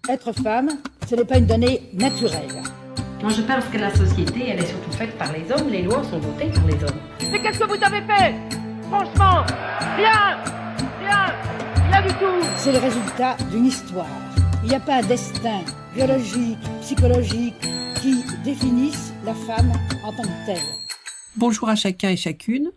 Être femme, ce n'est pas une donnée naturelle. Moi, je pense que la société, elle est surtout faite par les hommes. Les lois sont votées par les hommes. Mais qu'est-ce que vous avez fait? Franchement, rien du tout. C'est le résultat d'une histoire. Il n'y a pas un destin biologique, psychologique qui définisse la femme en tant que telle. Bonjour à chacun et chacune.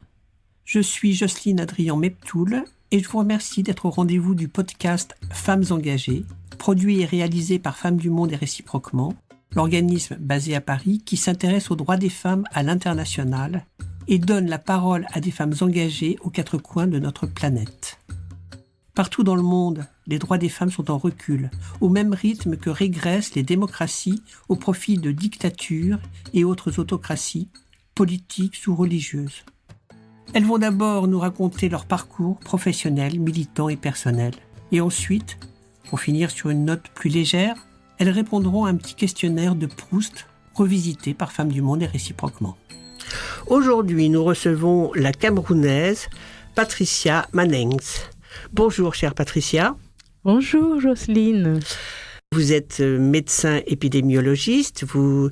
Je suis Jocelyne Adrian-Meptoul et je vous remercie d'être au rendez-vous du podcast Femmes engagées, produit et réalisé par Femmes du Monde et réciproquement, l'organisme basé à Paris qui s'intéresse aux droits des femmes à l'international et donne la parole à des femmes engagées aux quatre coins de notre planète. Partout dans le monde, les droits des femmes sont en recul, au même rythme que régressent les démocraties au profit de dictatures et autres autocraties, politiques ou religieuses. Elles vont d'abord nous raconter leur parcours professionnel, militant et personnel. Et ensuite, pour finir sur une note plus légère, elles répondront à un petit questionnaire de Proust, revisité par Femmes du Monde et réciproquement. Aujourd'hui, nous recevons la Camerounaise Patricia Mannings. Bonjour, chère Patricia. Bonjour, Jocelyne. Vous êtes médecin épidémiologiste, vous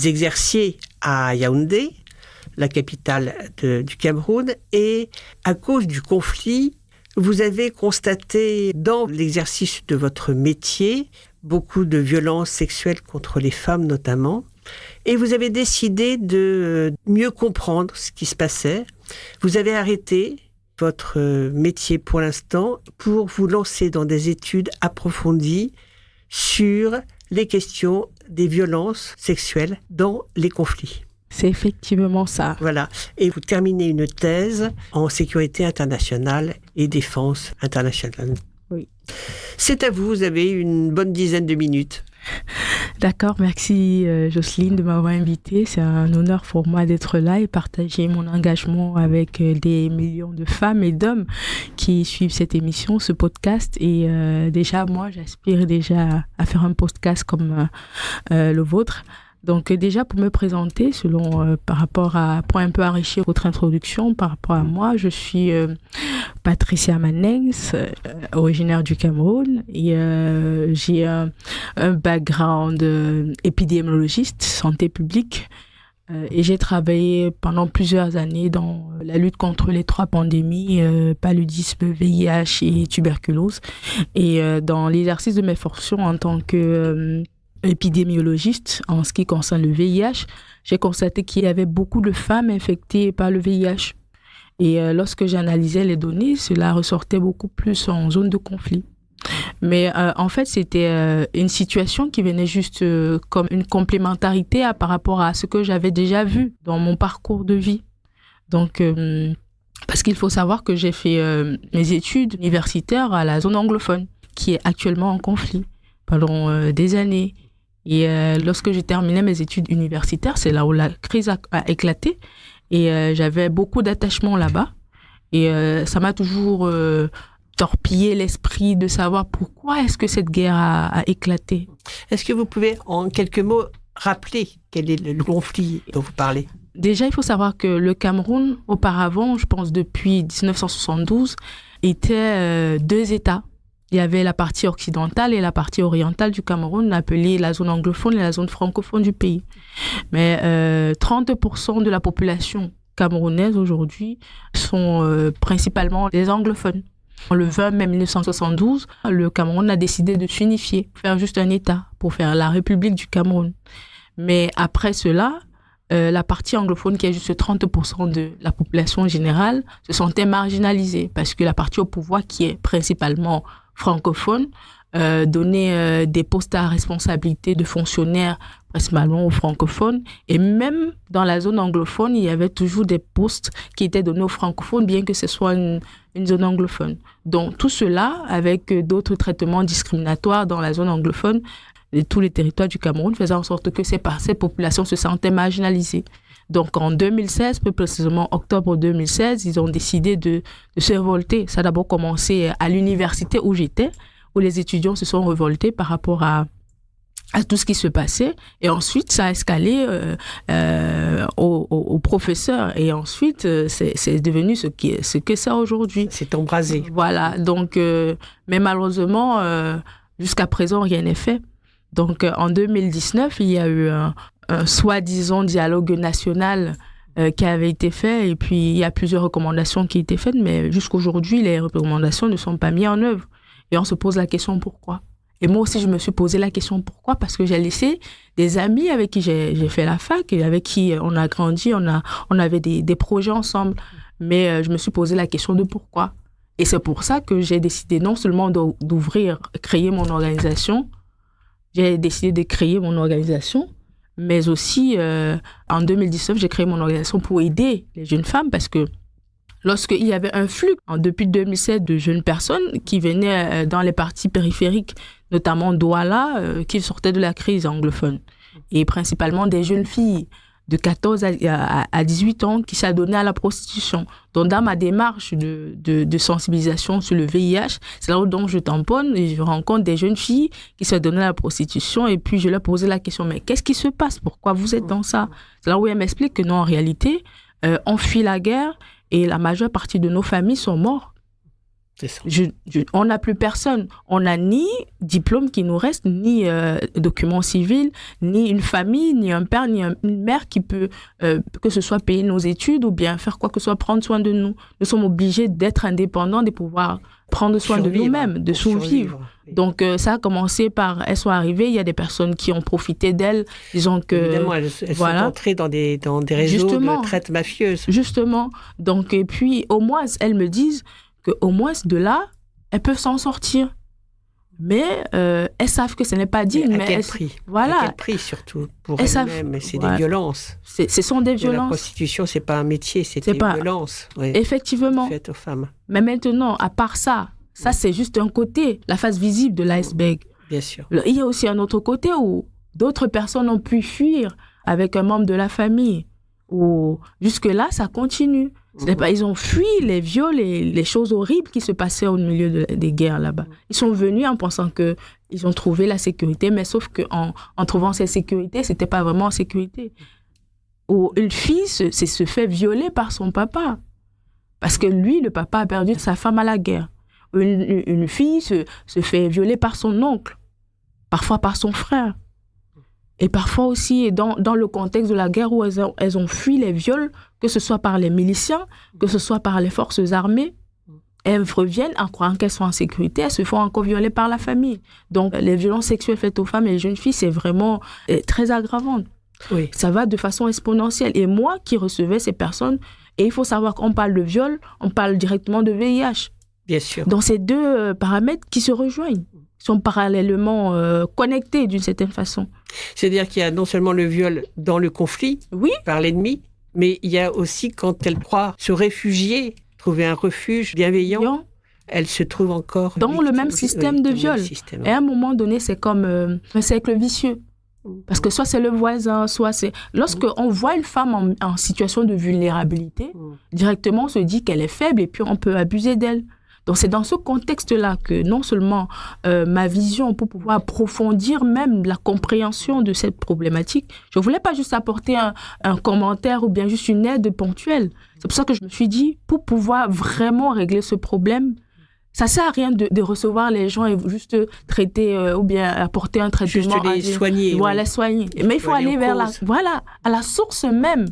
exerciez à Yaoundé, la capitale du Cameroun, et à cause du conflit, vous avez constaté dans l'exercice de votre métier beaucoup de violences sexuelles contre les femmes notamment, et vous avez décidé de mieux comprendre ce qui se passait. Vous avez arrêté votre métier pour l'instant pour vous lancer dans des études approfondies sur les questions des violences sexuelles dans les conflits. C'est effectivement ça. Voilà. Et vous terminez une thèse en sécurité internationale et défense internationale. Oui. C'est à vous, vous avez une bonne dizaine de minutes. D'accord, merci Jocelyne de m'avoir invitée. C'est un honneur pour moi d'être là et partager mon engagement avec des millions de femmes et d'hommes qui suivent cette émission, ce podcast. Et déjà, moi, j'aspire déjà à faire un podcast comme le vôtre. Donc déjà, pour me présenter, par rapport à, pour un peu enrichir votre introduction, par rapport à moi, je suis Patricia Mannings, originaire du Cameroun, et j'ai un background épidémiologiste, santé publique, et j'ai travaillé pendant plusieurs années dans la lutte contre les 3 pandémies, paludisme, VIH et tuberculose, et dans l'exercice de mes fonctions en tant que épidémiologiste en ce qui concerne le VIH, j'ai constaté qu'il y avait beaucoup de femmes infectées par le VIH. Et lorsque j'analysais les données, cela ressortait beaucoup plus en zone de conflit. Mais en fait, c'était une situation qui venait juste comme une complémentarité par rapport à ce que j'avais déjà vu dans mon parcours de vie. Donc, parce qu'il faut savoir que j'ai fait mes études universitaires à la zone anglophone, qui est actuellement en conflit pendant des années. Et lorsque j'ai terminé mes études universitaires, c'est là où la crise a éclaté. Et j'avais beaucoup d'attachement là-bas. Et ça m'a toujours torpillé l'esprit de savoir pourquoi est-ce que cette guerre a éclaté. Est-ce que vous pouvez, en quelques mots, rappeler quel est le conflit dont vous parlez ? Déjà, il faut savoir que le Cameroun, auparavant, je pense depuis 1972, était 2 États. Il y avait la partie occidentale et la partie orientale du Cameroun, appelée la zone anglophone et la zone francophone du pays. Mais 30% de la population camerounaise aujourd'hui sont principalement des anglophones. Le 20 mai 1972, le Cameroun a décidé de s'unifier, faire juste un État, pour faire la République du Cameroun. Mais après cela, la partie anglophone, qui est juste 30% de la population générale, se sentait marginalisée parce que la partie au pouvoir, qui est principalement francophone, donnait des postes à responsabilité de fonctionnaires principalement aux francophones. Et même dans la zone anglophone, il y avait toujours des postes qui étaient donnés aux francophones, bien que ce soit une zone anglophone. Donc tout cela, avec d'autres traitements discriminatoires dans la zone anglophone, et tous les territoires du Cameroun, faisait en sorte que ces populations se sentaient marginalisées. Donc en 2016, plus précisément octobre 2016, ils ont décidé de se révolter. Ça a d'abord commencé à l'université où j'étais, où les étudiants se sont révoltés par rapport à tout ce qui se passait. Et ensuite, ça a escalé aux professeurs. Et ensuite, c'est devenu ce que c'est aujourd'hui. C'est embrasé. Voilà. Donc, mais malheureusement, jusqu'à présent, rien n'est fait. Donc, en 2019, il y a eu un soi-disant dialogue national qui avait été fait. Et puis, il y a plusieurs recommandations qui ont été faites. Mais jusqu'aujourd'hui, les recommandations ne sont pas mises en œuvre. Et on se pose la question pourquoi. Et moi aussi, je me suis posé la question pourquoi. Parce que j'ai laissé des amis avec qui j'ai fait la fac et avec qui on a grandi, on avait des projets ensemble. Mais je me suis posé la question de pourquoi. Et c'est pour ça que j'ai décidé non seulement créer mon organisation, j'ai décidé de créer mon organisation, mais aussi en 2019, j'ai créé mon organisation pour aider les jeunes femmes parce que lorsqu'il y avait un flux depuis 2007 de jeunes personnes qui venaient dans les parties périphériques, notamment Douala, qui sortaient de la crise anglophone, et principalement des jeunes filles de 14 à 18 ans qui s'adonnaient à la prostitution. Donc, dans ma démarche de sensibilisation sur le VIH, c'est là où donc je tamponne et je rencontre des jeunes filles qui s'adonnaient à la prostitution et puis je leur posais la question, mais qu'est-ce qui se passe? Pourquoi vous êtes dans ça? C'est là où elles m'expliquent que non, en réalité, on fuit la guerre et la majeure partie de nos familles sont mortes. C'est ça. On n'a plus personne. On n'a ni diplôme qui nous reste, ni document civil, ni une famille, ni un père, ni une mère qui peut, que ce soit payer nos études ou bien faire quoi que ce soit, prendre soin de nous. Nous sommes obligés d'être indépendants, de pouvoir prendre soin de nous-mêmes, de survivre. Donc, ça a commencé par, elles sont arrivées, il y a des personnes qui ont profité d'elles, disons que... Évidemment, elles sont entrées dans des réseaux de traite mafieuse. Justement. Donc, et puis, au moins, elles me disent qu'au moins de là, elles peuvent s'en sortir. Mais elles savent que ce n'est pas digne. Mais à quel prix? Voilà. À quel prix surtout pour elles-mêmes? C'est des violences. Ce sont des violences. La prostitution, c'est pas un métier, c'est des violences. Effectivement. Faites aux femmes. Mais maintenant, à part ça, c'est juste un côté, la face visible de l'iceberg. Bien sûr. Il y a aussi un autre côté où d'autres personnes ont pu fuir avec un membre de la famille. Où jusque-là, ça continue. Ils ont fui les viols et les choses horribles qui se passaient au milieu des guerres là-bas. Ils sont venus en pensant qu'ils ont trouvé la sécurité, mais sauf qu'en trouvant cette sécurité, ce n'était pas vraiment en sécurité. Ou une fille se fait violer par son papa. Parce que lui, le papa, a perdu sa femme à la guerre. Une fille se fait violer par son oncle, parfois par son frère. Et parfois aussi, dans le contexte de la guerre où elles ont fui les viols, que ce soit par les miliciens, que ce soit par les forces armées, elles reviennent en croyant qu'elles sont en sécurité, elles se font encore violer par la famille. Donc, les violences sexuelles faites aux femmes et aux jeunes filles, c'est vraiment très aggravant. Oui. Ça va de façon exponentielle. Et moi qui recevais ces personnes, et il faut savoir qu'on parle de viol, on parle directement de VIH. Bien sûr. Donc, ces deux paramètres qui se rejoignent, sont parallèlement connectés d'une certaine façon. C'est-à-dire qu'il y a non seulement le viol dans le conflit, par l'ennemi, mais il y a aussi quand elle croit se réfugier, trouver un refuge bienveillant, elle se trouve encore dans le même système de viol. Et à un moment donné, c'est comme un cercle vicieux. Parce que soit c'est le voisin, soit c'est... Lorsqu'on voit une femme en situation de vulnérabilité, directement on se dit qu'elle est faible et puis on peut abuser d'elle. Donc, c'est dans ce contexte-là que non seulement ma vision pour pouvoir approfondir même la compréhension de cette problématique, je ne voulais pas juste apporter un commentaire ou bien juste une aide ponctuelle. C'est pour ça que je me suis dit, pour pouvoir vraiment régler ce problème, ça ne sert à rien de recevoir les gens et juste traiter ou bien apporter un traitement. Juste les soigner. Voilà, les soigner. Mais il faut aller vers à la source même.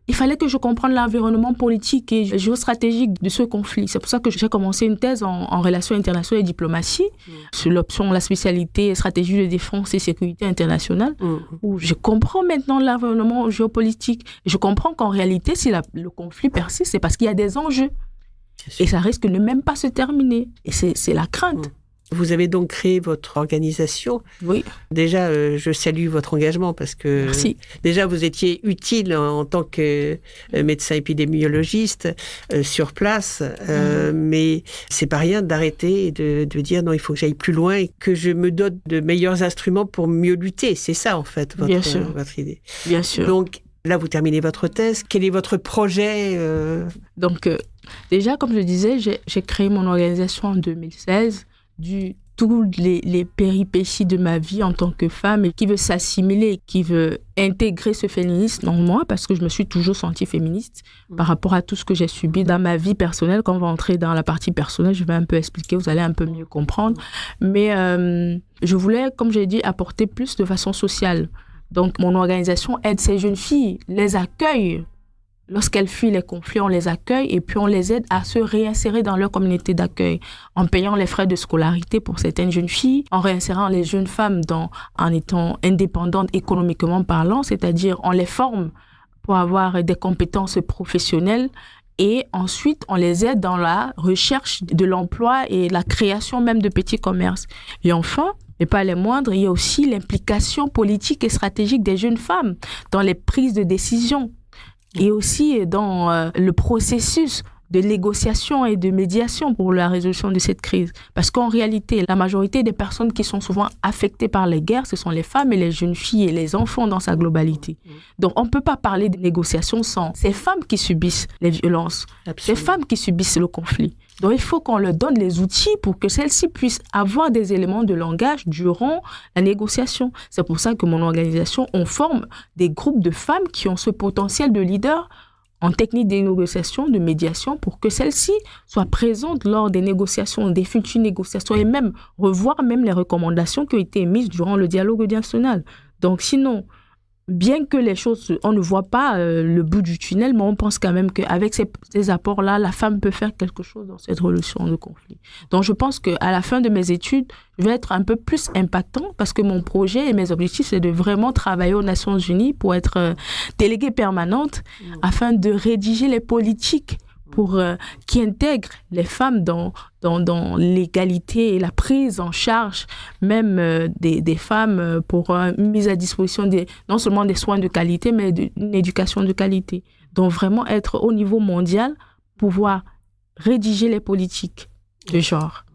Il fallait que je comprenne l'environnement politique et géostratégique de ce conflit. C'est pour ça que j'ai commencé une thèse en relations internationales et diplomatie sur l'option, la spécialité stratégie de défense et sécurité internationale, où je comprends maintenant l'environnement géopolitique. Je comprends qu'en réalité, si le conflit persiste, c'est parce qu'il y a des enjeux. Et ça risque de ne même pas se terminer. Et c'est la crainte. Vous avez donc créé votre organisation. Oui. Déjà, je salue votre engagement parce que Merci. Déjà, vous étiez utile en tant que médecin épidémiologiste sur place, mais c'est pas rien d'arrêter et de dire non, il faut que j'aille plus loin et que je me dote de meilleurs instruments pour mieux lutter. C'est ça, en fait, votre idée. Bien sûr. Donc, là, vous terminez votre thèse. Quel est votre projet Donc, déjà, comme je disais, j'ai créé mon organisation en 2016. Du toutes les péripéties de ma vie en tant que femme et qui veut s'assimiler, qui veut intégrer ce féminisme en moi, parce que je me suis toujours sentie féministe par rapport à tout ce que j'ai subi dans ma vie personnelle. Quand on va entrer dans la partie personnelle, je vais un peu expliquer, vous allez un peu mieux comprendre. Mais je voulais, comme j'ai dit, apporter plus de façon sociale. Donc, mon organisation aide ces jeunes filles, les accueille. Lorsqu'elles fuient les conflits, on les accueille et puis on les aide à se réinsérer dans leur communauté d'accueil en payant les frais de scolarité pour certaines jeunes filles, en réinsérant les jeunes femmes en étant indépendantes économiquement parlant, c'est-à-dire on les forme pour avoir des compétences professionnelles et ensuite on les aide dans la recherche de l'emploi et la création même de petits commerces. Et enfin, mais pas les moindres, il y a aussi l'implication politique et stratégique des jeunes femmes dans les prises de décision. Et aussi dans le processus de négociation et de médiation pour la résolution de cette crise. Parce qu'en réalité, la majorité des personnes qui sont souvent affectées par les guerres, ce sont les femmes et les jeunes filles et les enfants dans sa globalité. Donc on ne peut pas parler de négociation sans ces femmes qui subissent les violences, ces femmes qui subissent le conflit. Donc il faut qu'on leur donne les outils pour que celles-ci puissent avoir des éléments de langage durant la négociation. C'est pour ça que mon organisation, on forme des groupes de femmes qui ont ce potentiel de leader en technique de négociation, de médiation, pour que celles-ci soient présentes lors des négociations, des futures négociations, et même revoir même les recommandations qui ont été émises durant le dialogue national. Donc sinon, bien que les choses, on ne voit pas le bout du tunnel, mais on pense quand même qu'avec ces apports-là, la femme peut faire quelque chose dans cette résolution de conflit. Donc je pense qu'à la fin de mes études, je vais être un peu plus impactant parce que mon projet et mes objectifs, c'est de vraiment travailler aux Nations Unies pour être déléguée permanente afin de rédiger les politiques pour qui intègrent les femmes dans l'égalité et la prise en charge même des femmes pour une mise à disposition non seulement des soins de qualité, mais d'une éducation de qualité. Donc vraiment être au niveau mondial, pouvoir rédiger les politiques de genre.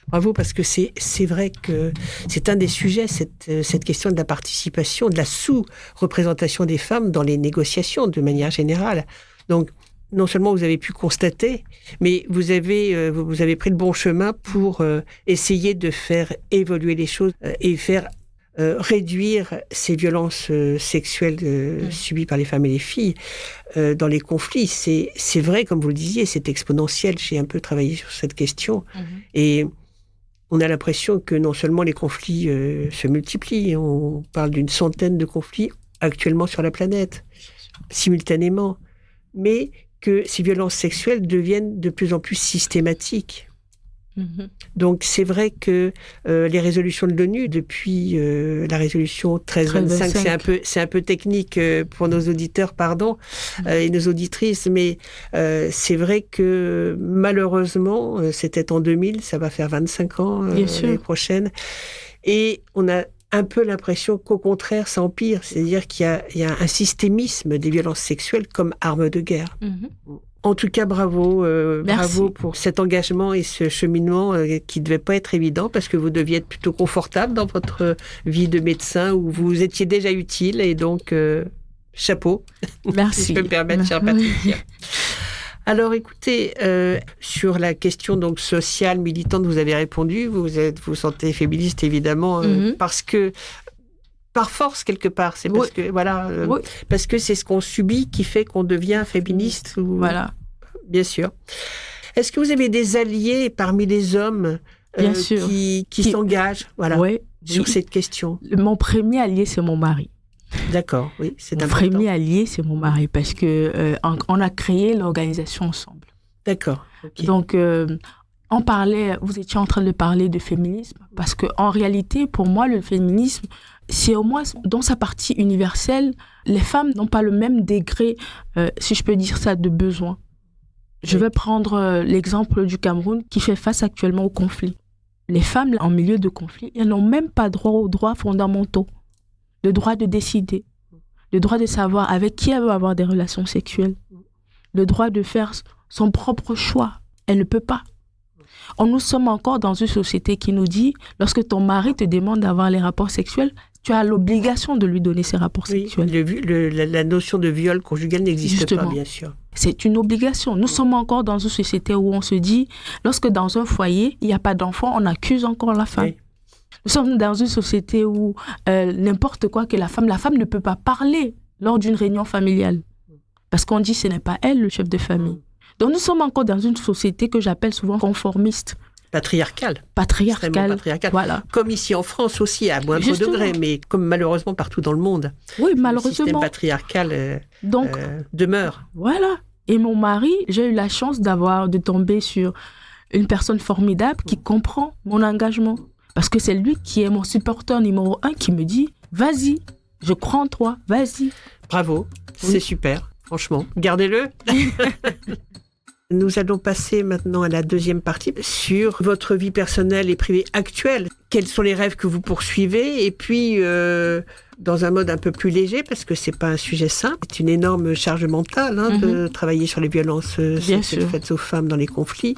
Bravo, parce que c'est vrai que c'est un des sujets, cette question de la participation, de la sous-représentation des femmes dans les négociations de manière générale. Donc, non seulement vous avez pu constater, mais vous avez pris le bon chemin pour essayer de faire évoluer les choses et faire réduire ces violences sexuelles subies par les femmes et les filles dans les conflits. C'est vrai, comme vous le disiez, c'est exponentiel. J'ai un peu travaillé sur cette question. Et on a l'impression que non seulement les conflits se multiplient, on parle d'une centaine de conflits actuellement sur la planète, simultanément, mais que ces violences sexuelles deviennent de plus en plus systématiques. Donc c'est vrai que les résolutions de l'ONU, depuis la résolution 1325, c'est un peu technique pour nos auditeurs, et nos auditrices, mais c'est vrai que malheureusement, c'était en 2000, ça va faire 25 ans l'année prochaine, et on a un peu l'impression qu'au contraire, ça empire. C'est-à-dire qu'il y a un systémisme des violences sexuelles comme arme de guerre. En tout cas, bravo pour cet engagement et ce cheminement qui ne devait pas être évident parce que vous deviez être plutôt confortable dans votre vie de médecin où vous étiez déjà utile et donc chapeau. Merci. Si je peux me permettre, chère Patricia. Alors, écoutez, sur la question donc sociale, militante, vous avez répondu. Vous vous sentez féministe, évidemment, parce que, par force, quelque part. C'est parce que, parce que c'est ce qu'on subit qui fait qu'on devient féministe. Voilà. Bien sûr. Est-ce que vous avez des alliés parmi les hommes qui s'engagent sur cette question? Mon premier allié, c'est mon mari. D'accord, oui, c'est important. Mon premier allié, c'est mon mari, parce que on a créé l'organisation ensemble. D'accord. Okay. Donc, vous étiez en train de parler de féminisme, parce qu'en réalité, pour moi, le féminisme, c'est au moins dans sa partie universelle, les femmes n'ont pas le même degré, si je peux dire ça, de besoin. Je vais prendre l'exemple du Cameroun qui fait face actuellement au conflit. Les femmes en milieu de conflit, elles n'ont même pas droit aux droits fondamentaux. Le droit de décider, le droit de savoir avec qui elle veut avoir des relations sexuelles, le droit de faire son propre choix. Elle ne peut pas. Nous sommes encore dans une société qui nous dit, lorsque ton mari te demande d'avoir les rapports sexuels, tu as l'obligation de lui donner ces rapports sexuels. La notion de viol conjugal n'existe pas, bien sûr. C'est une obligation. Nous sommes encore dans une société où on se dit, lorsque dans un foyer, il n'y a pas d'enfant, on accuse encore la femme. Oui. Nous sommes dans une société où n'importe quoi que la femme ne peut pas parler lors d'une réunion familiale. Parce qu'on dit que ce n'est pas elle le chef de famille. Donc nous sommes encore dans une société que j'appelle souvent conformiste. Patriarcale. Patriarcale. Voilà. Comme ici en France aussi, à moindre degré, mais comme malheureusement partout dans le monde. Oui, malheureusement. Le système patriarcal demeure. Voilà. Et mon mari, j'ai eu la chance de tomber sur une personne formidable qui comprend mon engagement. Parce que c'est lui qui est mon supporteur numéro 1 qui me dit « Vas-y, je crois en toi, vas-y ». Bravo, c'est super, franchement. Gardez-le. Nous allons passer maintenant à la deuxième partie sur votre vie personnelle et privée actuelle. Quels sont les rêves que vous poursuivez? Et puis, dans un mode un peu plus léger, parce que c'est pas un sujet simple, c'est une énorme charge mentale de travailler sur les violences faites aux femmes dans les conflits.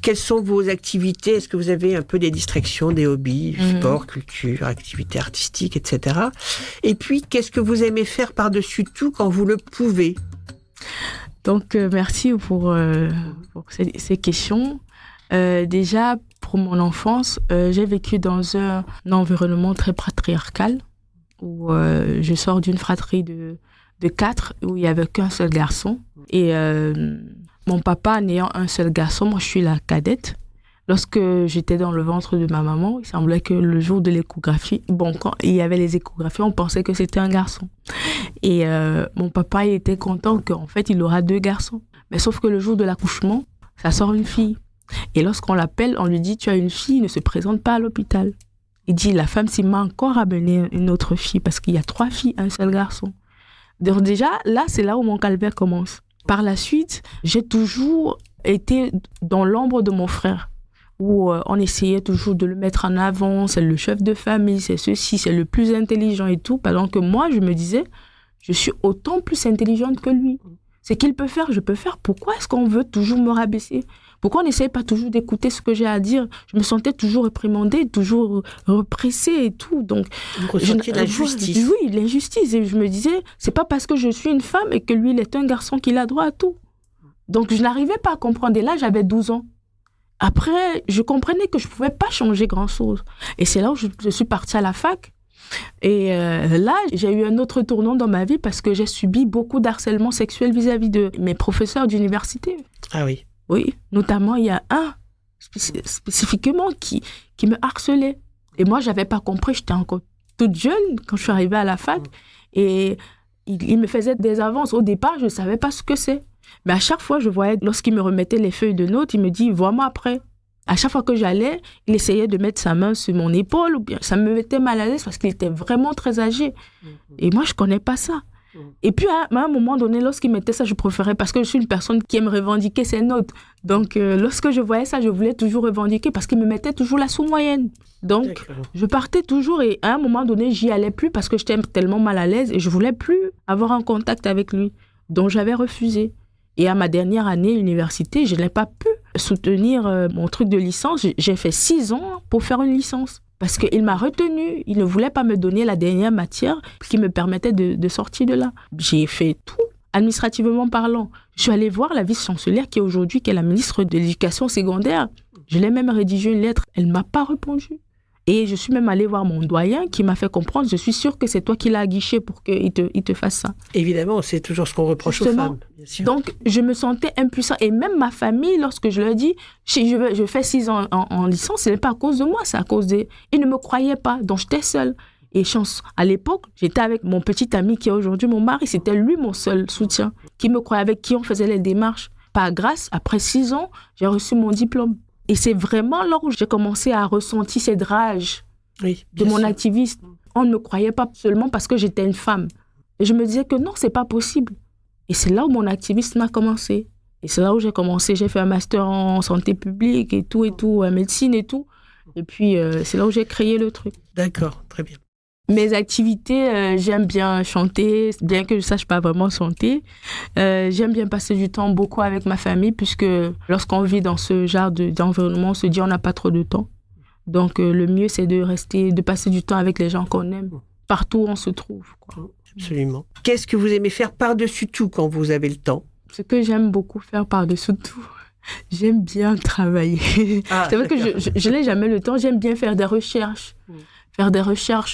Quelles sont vos activités? Est-ce que vous avez un peu des distractions, des hobbies, sport, culture, activités artistiques, etc. Et puis, qu'est-ce que vous aimez faire par-dessus tout quand vous le pouvez? Donc, merci pour ces questions. Déjà, pour mon enfance, j'ai vécu dans un environnement très patriarcal où je sors d'une fratrie de 4 où il n'y avait qu'un seul garçon. Et mon papa n'ayant un seul garçon, moi je suis la cadette. Lorsque j'étais dans le ventre de ma maman, il semblait que le jour de l'échographie, quand il y avait les échographies, on pensait que c'était un garçon. Et mon papa, il était content qu'en fait, il aura 2 garçons. Mais sauf que le jour de l'accouchement, ça sort une fille. Et lorsqu'on l'appelle, on lui dit « Tu as une fille, ne se présente pas à l'hôpital ». Il dit « La femme s'il m'a encore amené une autre fille parce qu'il y a 3 filles, un seul garçon ». Donc déjà, là, c'est là où mon calvaire commence. Par la suite, j'ai toujours été dans l'ombre de mon frère, où on essayait toujours de le mettre en avant, c'est le chef de famille, c'est ceci, c'est le plus intelligent et tout, pendant que moi, je me disais, je suis autant plus intelligente que lui. Ce qu'il peut faire, je peux faire. Pourquoi est-ce qu'on veut toujours me rabaisser? Pourquoi on n'essaye pas toujours d'écouter ce que j'ai à dire? Je me sentais toujours réprimandée, toujours repressée et tout. Donc, vous ressentiez l'injustice. Oui, l'injustice. Et je me disais, c'est pas parce que je suis une femme et que lui, il est un garçon qu'il a droit à tout. Donc, je n'arrivais pas à comprendre. Et là, j'avais 12 ans. Après, je comprenais que je ne pouvais pas changer grand-chose. Et c'est là où je suis partie à la fac. Et là, j'ai eu un autre tournant dans ma vie parce que j'ai subi beaucoup d'harcèlement sexuel vis-à-vis de mes professeurs d'université. Ah oui? Oui, notamment, il y a un spécifiquement qui me harcelait. Et moi, je n'avais pas compris. J'étais encore toute jeune quand je suis arrivée à la fac. Et il me faisait des avances. Au départ, je ne savais pas ce que c'est. Mais à chaque fois, je voyais, lorsqu'il me remettait les feuilles de notes, il me dit « Vois-moi après ». À chaque fois que j'allais, il essayait de mettre sa main sur mon épaule. Ou bien, ça me mettait mal à l'aise parce qu'il était vraiment très âgé. Et moi, je ne connais pas ça. Et puis, à un moment donné, lorsqu'il mettait ça, je préférais parce que je suis une personne qui aime revendiquer ses notes. Donc, lorsque je voyais ça, je voulais toujours revendiquer parce qu'il me mettait toujours la sous-moyenne. Donc, je partais toujours et à un moment donné, j'y allais plus parce que j'étais tellement mal à l'aise et je ne voulais plus avoir un contact avec lui. Donc, j'avais refusé. Et à ma dernière année à l'université, je n'ai pas pu soutenir mon truc de licence. J'ai fait 6 ans pour faire une licence. Parce qu'il m'a retenue. Il ne voulait pas me donner la dernière matière qui me permettait de sortir de là. J'ai fait tout, administrativement parlant. Je suis allée voir la vice-chancelière qui est la ministre de l'Éducation secondaire. Je l'ai même rédigé une lettre. Elle ne m'a pas répondu. Et je suis même allée voir mon doyen qui m'a fait comprendre, je suis sûre que c'est toi qui l'as aguiché pour qu'il te fasse ça. Évidemment, c'est toujours ce qu'on reproche aux femmes. Bien sûr. Donc, je me sentais impuissante. Et même ma famille, lorsque je leur dis, je fais 6 ans en licence, ce n'est pas à cause de moi, c'est à cause de... Ils ne me croyaient pas, donc j'étais seule. Et à l'époque, j'étais avec mon petit ami qui est aujourd'hui mon mari, c'était lui mon seul soutien, qui me croyait, avec qui on faisait les démarches. Par grâce, après 6 ans, j'ai reçu mon diplôme. Et c'est vraiment là où j'ai commencé à ressentir cette rage de mon activisme. On ne me croyait pas seulement parce que j'étais une femme. Et je me disais que non, c'est pas possible. Et c'est là où mon activisme a commencé. Et c'est là où j'ai commencé. J'ai fait un master en santé publique et tout, en médecine et tout. Et puis, c'est là où j'ai créé le truc. D'accord, très bien. Mes activités, j'aime bien chanter, bien que je ne sache pas vraiment chanter. J'aime bien passer du temps beaucoup avec ma famille, puisque lorsqu'on vit dans ce genre d'environnement, on se dit on n'a pas trop de temps. Donc, le mieux, c'est de passer du temps avec les gens qu'on aime, partout où on se trouve, quoi. Absolument. Qu'est-ce que vous aimez faire par-dessus tout quand vous avez le temps? Ce que j'aime beaucoup faire par-dessus tout, j'aime bien travailler. C'est vrai que je n'ai jamais le temps, j'aime bien faire des recherches.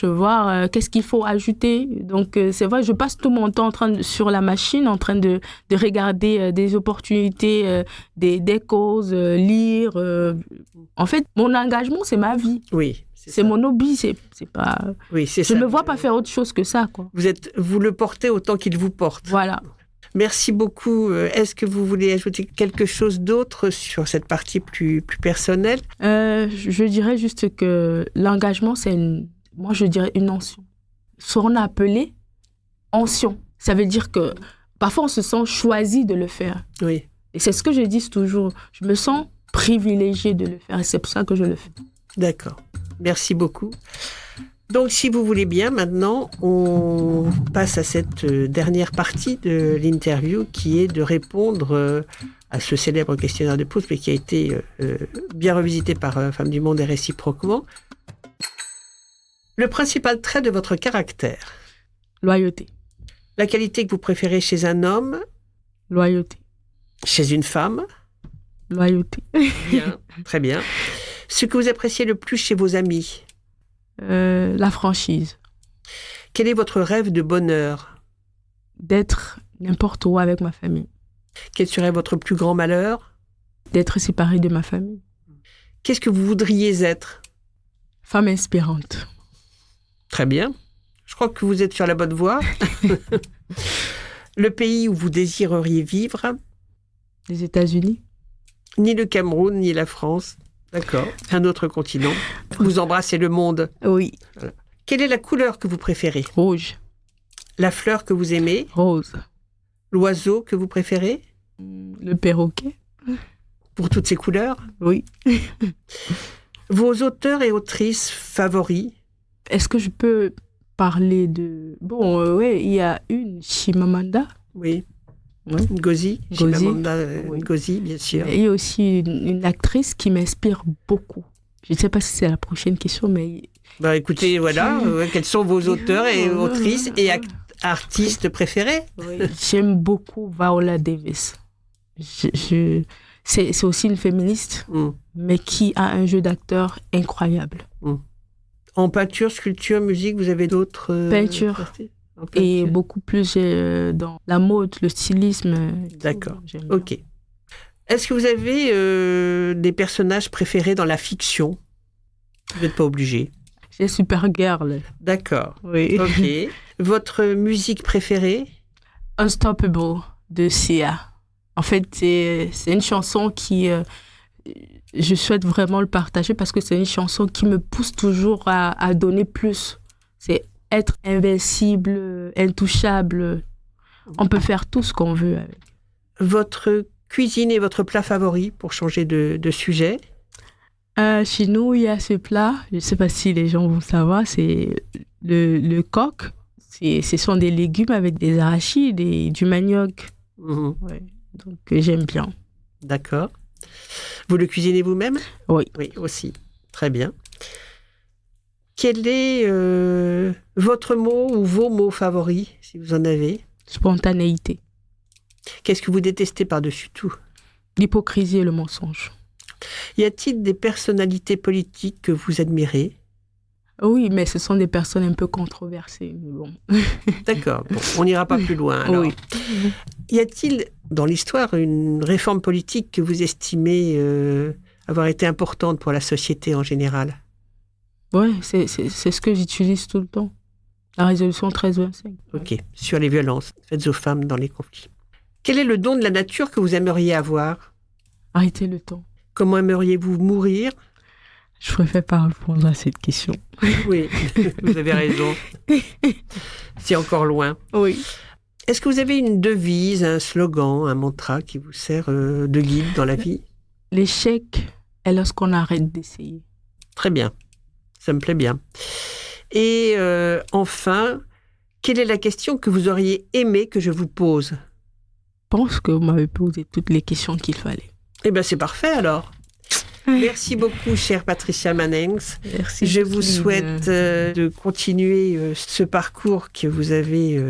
Voir qu'est-ce qu'il faut ajouter. Donc, c'est vrai, je passe tout mon temps sur la machine, en train de regarder des opportunités, des causes, lire. En fait, mon engagement, c'est ma vie. Oui. C'est mon hobby, c'est pas... Oui, c'est je ça. ne me vois pas faire autre chose que ça, quoi. Vous le portez autant qu'il vous porte. Voilà. Merci beaucoup. Est-ce que vous voulez ajouter quelque chose d'autre sur cette partie plus personnelle ? Je dirais juste que l'engagement, moi je dirais une onction. Ce qu'on a appelé onction. Ça veut dire que parfois on se sent choisi de le faire. Oui. Et c'est ce que je dis toujours. Je me sens privilégiée de le faire et c'est pour ça que je le fais. D'accord. Merci beaucoup. Donc, si vous voulez bien, maintenant, on passe à cette dernière partie de l'interview qui est de répondre à ce célèbre questionnaire de Proust, mais qui a été bien revisité par Femmes du Monde et réciproquement. Le principal trait de votre caractère ? Loyauté. La qualité que vous préférez chez un homme ? Loyauté. Chez une femme ? Loyauté. Bien, très bien. Ce que vous appréciez le plus chez vos amis ? La franchise. Quel est votre rêve de bonheur ? D'être n'importe où avec ma famille. Quel serait votre plus grand malheur ? D'être séparée de ma famille. Qu'est-ce que vous voudriez être ? Femme inspirante. Très bien. Je crois que vous êtes sur la bonne voie. Le pays où vous désireriez vivre ? Les États-Unis. Ni le Cameroun, ni la France. D'accord. Un autre continent. Vous embrassez le monde. Oui. Voilà. Quelle est la couleur que vous préférez ? Rouge. La fleur que vous aimez ? Rose. L'oiseau que vous préférez ? Le perroquet. Pour toutes ces couleurs ? Oui. Vos auteurs et autrices favoris ? Est-ce que je peux parler de... Bon, oui, il y a une, Chimamanda. Oui. Oui. Ngozi. Chimamanda Ngozi, bien sûr. Il y a aussi une actrice qui m'inspire beaucoup. Je ne sais pas si c'est la prochaine question, mais... Bah, écoutez, voilà. Quels sont vos auteurs et autrices et artistes préférés ? Oui. J'aime beaucoup Viola Davis. C'est aussi une féministe, mais qui a un jeu d'acteur incroyable. En peinture, sculpture, musique, vous avez d'autres... Peinture. Et beaucoup plus dans la mode, le stylisme. D'accord, ok. Est-ce que vous avez des personnages préférés dans la fiction ? Vous n'êtes pas obligé. J'ai Supergirl. D'accord, oui. Ok. Votre musique préférée ? Unstoppable de Sia. En fait, c'est une chanson qui... je souhaite vraiment le partager parce que c'est une chanson qui me pousse toujours à donner plus. C'est être invincible, intouchable. On peut faire tout ce qu'on veut avec. Votre cuisine et votre plat favori, pour changer de sujet ? Chez nous, il y a ce plat, je ne sais pas si les gens vont savoir, c'est le coq. Ce sont des légumes avec des arachides et du manioc. Ouais, donc, j'aime bien. D'accord. Vous le cuisinez vous-même ? Oui. Oui, aussi. Très bien. Quel est votre mot ou vos mots favoris, si vous en avez ? Spontanéité. Qu'est-ce que vous détestez par-dessus tout ? L'hypocrisie et le mensonge. Y a-t-il des personnalités politiques que vous admirez ? Oui, mais ce sont des personnes un peu controversées. Mais bon. D'accord, bon, on n'ira pas plus loin alors. Oui. Y a-t-il dans l'histoire une réforme politique que vous estimez avoir été importante pour la société en général ? Oui, c'est ce que j'utilise tout le temps. La résolution 1325. Ok, sur les violences faites aux femmes dans les conflits. Quel est le don de la nature que vous aimeriez avoir ? Arrêtez le temps. Comment aimeriez-vous mourir ? Je préfère pas répondre à cette question. Oui, vous avez raison. C'est encore loin. Oui. Est-ce que vous avez une devise, un slogan, un mantra qui vous sert de guide dans la vie ? L'échec est lorsqu'on arrête d'essayer. Très bien. Ça me plaît bien. Et enfin, quelle est la question que vous auriez aimé que je vous pose ? Je pense que vous m'avez posé toutes les questions qu'il fallait. Eh bien, c'est parfait alors. Merci beaucoup, chère Patricia Mannings. Merci. Je vous souhaite de continuer ce parcours que vous avez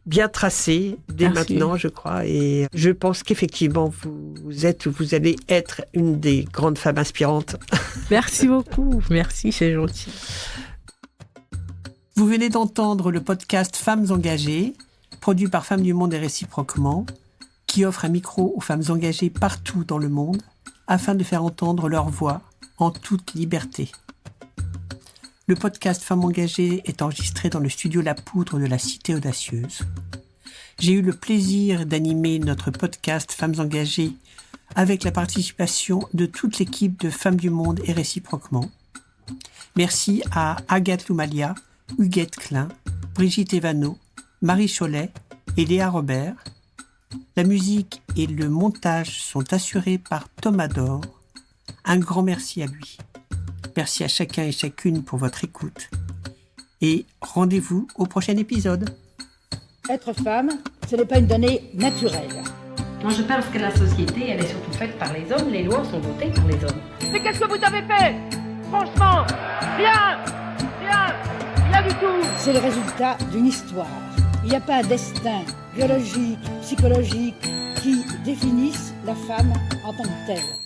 bien tracé dès Merci. maintenant, je crois. Et je pense qu'effectivement, vous allez être une des grandes femmes inspirantes. Merci beaucoup. Merci, c'est gentil. Vous venez d'entendre le podcast Femmes engagées, produit par Femmes du Monde et réciproquement, qui offre un micro aux femmes engagées partout dans le monde afin de faire entendre leur voix en toute liberté. Le podcast Femmes engagées est enregistré dans le studio La Poudre de la Cité Audacieuse. J'ai eu le plaisir d'animer notre podcast Femmes engagées avec la participation de toute l'équipe de Femmes du Monde et réciproquement. Merci à Agathe Loumalia, Huguette Klein, Brigitte Evano, Marie Cholet et Léa Robert. La musique et le montage sont assurés par Thomas Dor. Un grand merci à lui. Merci à chacun et chacune pour votre écoute. Et rendez-vous au prochain épisode. Être femme, ce n'est pas une donnée naturelle. Moi, je pense que la société, elle est surtout faite par les hommes. Les lois sont votées par les hommes. Mais qu'est-ce que vous avez fait? Franchement, rien du tout. C'est le résultat d'une histoire. Il n'y a pas un destin biologique, psychologique qui définisse la femme en tant que telle.